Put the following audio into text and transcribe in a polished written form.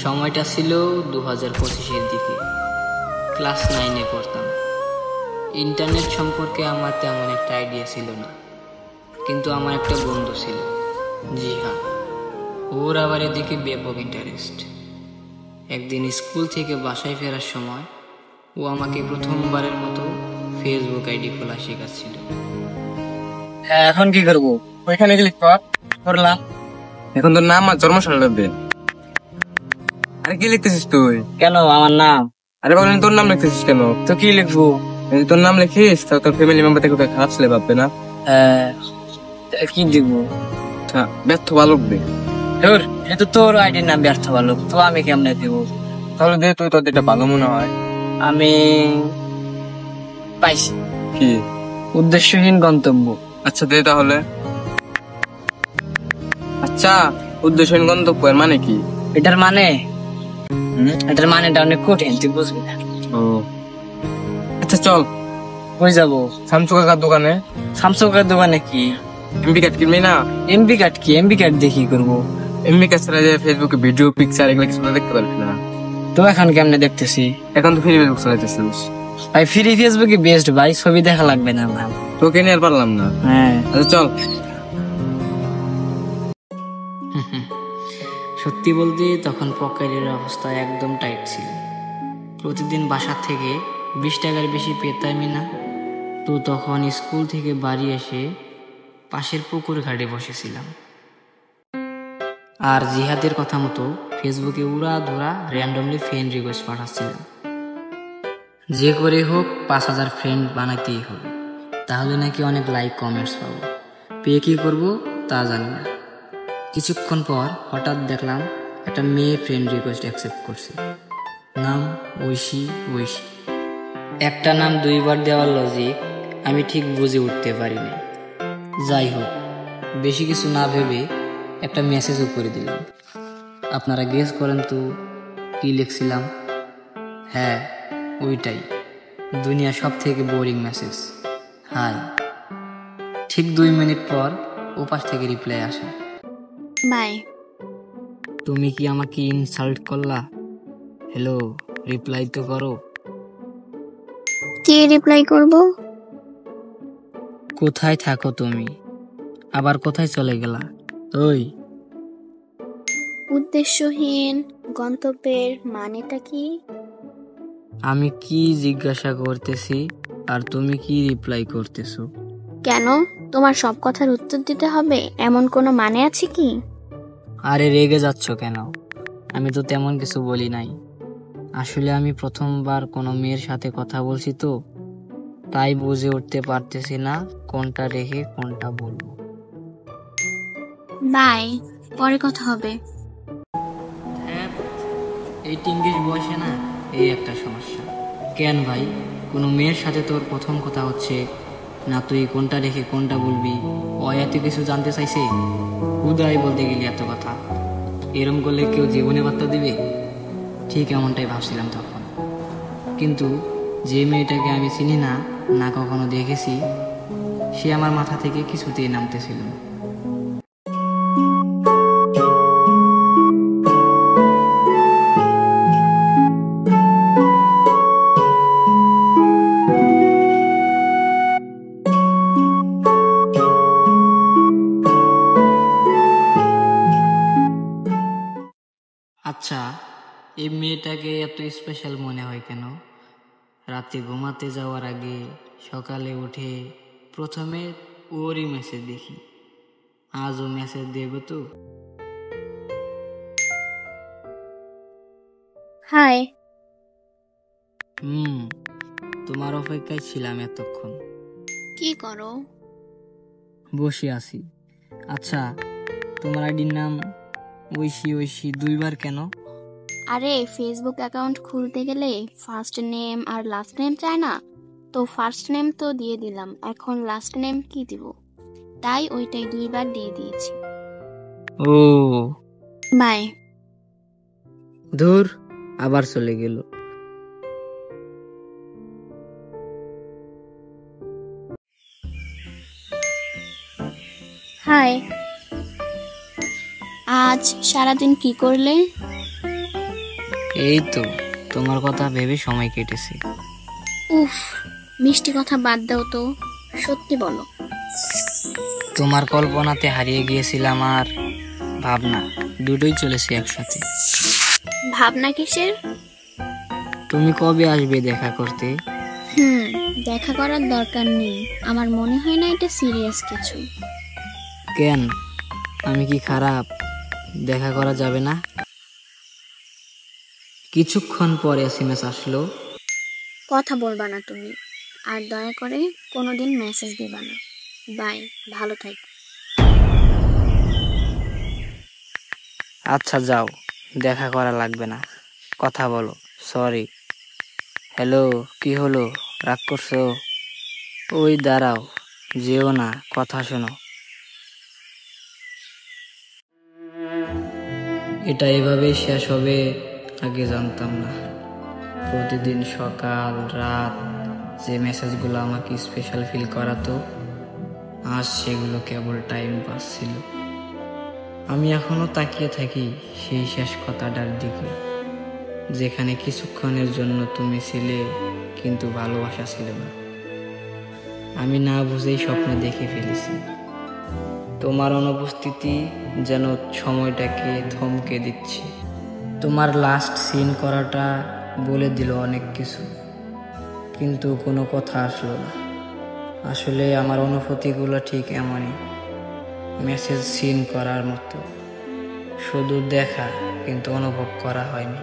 সময়টা ছিল 2025-এর দিকে। ক্লাস 9-এ পড়তাম। ইন্টারনেট সম্পর্কে আমার তেমন একটা আইডিয়া ছিল না, কিন্তু আমার একটা বন্ধু ছিল, জিহা। ওর আবার এদিকে ব্যাপক ইন্টারেস্ট। একদিন স্কুল থেকে বাসায় ফেরার সময় ও আমাকে প্রথমবারের মতো ফেসবুক আইডি খোলা শেখাচ্ছিল। হ্যাঁ, এখন কি করবো? ওইখানে ক্লিক করলাম। এখন তোর নাম আর জন্মসাল লাগবে। আরে কি লিখতেছিস তুই? কেন আমার নাম? আরে বলেন তোর নাম লিখতেছিস কেন? তো কি লিখবো? যদি তোর নাম লিখিস তো তোর ফ্যামিলি মেম্বার থেকে খারাপ ছেলে ভাববে না? কি লিখবো? ব্যর্থ বালক দে। এটা তো তোর আইডির নাম ব্যর্থ বালক, তো আমি কেমনে দেবো? তাহলে দে তুই, তোর যেটা ভালো মনে হয়। আমি পাইছি, কি? উদ্দেশ্যহীন গন্তব্য। আচ্ছা দে তাহলে। আচ্ছা, উদ্দেশ্যহীন গন্তব্য এর মানে কি? এটার মানেটা অনেক কঠিন, তুই বুঝবি না। ও আচ্ছা, চল। কই যাবো? শামসু কাকার দোকানে। শামসু কাকার দোকানে কি? এমবি কার্ড কিনবি না? এমবি কার্ড কি? এমবি কার্ড দেখি করবো? এমবি কার্ড ছাড়া যে ফেসবুকে ভিডিও পিকচার এগুলো কিছু দেখতে পারবি না। তো এখন কেমনে দেখতেছি? এখন তো ফ্রি ফেসবুক চালাইতেছিস। ভাই ফ্রি ফেসবুকে বেস্ট ভাই, ছবি দেখা লাগবে না ভাই। তোকে নিয়ে আর পারলাম না। হ্যাঁ আচ্ছা চল। সত্যি বলতে তখন পকেটের অবস্থা একদম টাইট ছিল। প্রতিদিন বাসা থেকে 20 টাকার বেশি পেতামই না। তো তখন স্কুল থেকে বাড়ি এসে পাশের পুকুর ঘাটে বসেছিলাম, আর জিহাদের কথা মতো ফেসবুকে উড়া ধরা র্যান্ডমলি ফ্রেন্ড রিকোয়েস্ট পাঠাচ্ছিলাম। যে করে হোক 5000 ফ্রেন্ড বানাতেই হবে, তাহলে নাকি অনেক লাইক কমেন্টস পাবো। পেয়ে কী করবো তা জানি না। কিছুক্ষণ পর হঠাৎ দেখলাম একটা মেয়ে ফ্রেন্ড রিকোয়েস্ট অ্যাকসেপ্ট করছে। নাম ঐশী। একটা নাম 2 বার দেওয়ার লজিক আমি ঠিক বুঝে উঠতে পারিনি। যাই হোক, বেশি কিছু না ভেবে একটা মেসেজও করে দিলাম। আপনারা গেস করেন তো কি লিখছিলাম? হ্যাঁ, ওইটাই, দুনিয়ার সব থেকে বোরিং মেসেজ, হাই। ঠিক 2 মিনিট পর ওপাশ থেকে রিপ্লাই আসে, বাই। তুমি কি আমাকে ইনসাল্ট করলা? হ্যালো, রিপ্লাই তো করো। কি রিপ্লাই করব? কোথায় থাকো তুমি? আবার কোথায় চলে গেলা? ওই উদ্দেশ্যহীন গন্তব্যের মানেটা কি? আমি কি জিজ্ঞাসা করতেছি আর তুমি কি রিপ্লাই করতেছো? কেন তোমার সব কথার উত্তর দিতে হবে এমন কোনো মানে আছে কি? আরে রেগে যাচ্ছ কেন? আমি তো তেমন কিছু বলি নাই। আসলে আমি প্রথমবার কোনো মেয়ের সাথে কথা বলছি, তো তাই বুঝে উঠতে পারতেছি না কোনটা রেখে কোনটা বলবো। বাই, পরে কথা হবে। এই টিঙ্গিস বয়সে না, এই একটা সমস্যা। কেন ভাই, কোনো মেয়ের সাথে তোর প্রথম কথা হচ্ছে না, তুই কোনটা রেখে কোনটা বলবি? ও এত কিছু জানতে চাইছে? হুদাই বলতে গেলি এত কথা। এরম করলে কেউ জীবনে বার্তা দিবে? ঠিক এমনটাই ভাবছিলাম তখন। কিন্তু যে মেয়েটাকে আমি চিনি না, না কখনো দেখেছি, সে আমার মাথা থেকে কিছুতেই নামতেছিল না। আচ্ছা, এই মেয়েটাকে এত স্পেশাল মনে হয় কেন? রাতে ঘুমাতে যাওয়ার আগে সকালে উঠে প্রথমে ওরই মেসেজ দেখি। আজও মেসেজ দেবে তো? হাই। তোমার অপেক্ষায় ছিলাম এতক্ষণ। কি করো? বসে আছি। আচ্ছা, তোমার আইডির নাম ঐশী 2 বার কেন? আরে ফেসবুক অ্যাকাউন্ট খুলতে গেলে ফার্স্ট নেম আর লাস্ট নেম চায় না? তো ফার্স্ট নেম তো দিয়ে দিলাম, এখন লাস্ট নেম কি দিব? তাই ওইটাই 2 বার দিয়ে দিয়েছি। ও বাই। ধুর, আবার চলে গেল। হাই। আজ সারাদিন কি করলে? এই তো তোমার কথা ভেবে সময় কেটেছে। উফ, মিষ্টি কথা বাদ দাও তো, সত্যি বলো। তোমার কল্পনাতে হারিয়ে গিয়েছিলাম আর ভাবনা, দুটোই চলেছে একসাথে। ভাবনা কিসের? তুমি কবে আসবে দেখা করতে? দেখা করার দরকার নেই, আমার মনে হয় না এটা সিরিয়াস কিছু। কেন, আমি কি খারাপ? দেখা করা যাবে না? কিছুক্ষণ পরে এসএমএস আসলো। কথা বলবা না তুমি, আর দয়া করে কোনোদিন মেসেজ দিবা না। বাই, ভালো থাক। আচ্ছা যাও, দেখা করা লাগবে না, কথা বলো। সরি। হ্যালো, কি হলো, রাগ করছো? ওই দাঁড়াও, যেও না, কথা শোনো। এটা এভাবেই শেষ হবে আগে জানতাম না। প্রতিদিন সকাল রাত যে মেসেজগুলো আমাকে স্পেশাল ফিল করাতো, আজ সেগুলো কেবল টাইম পাস ছিল। আমি এখনো তাকিয়ে থাকি সেই শেষ কথাটার দিকে, যেখানে কিছুক্ষণের জন্য তুমি ছিলে কিন্তু ভালোবাসা ছিল না। আমি না বুঝেই স্বপ্নে দেখে ফেলেছি তোমার অনুপস্থিতি যেন সময়টাকে থমকে দিচ্ছে। তোমার লাস্ট সিন করাটা বলে দিল অনেক কিছু, কিন্তু কোনো কথা আসলো না। আসলে আমার অনুভূতিগুলো ঠিক এমনই, মেসেজ সিন করার মতো, শুধু দেখা কিন্তু অনুভব করা হয়নি।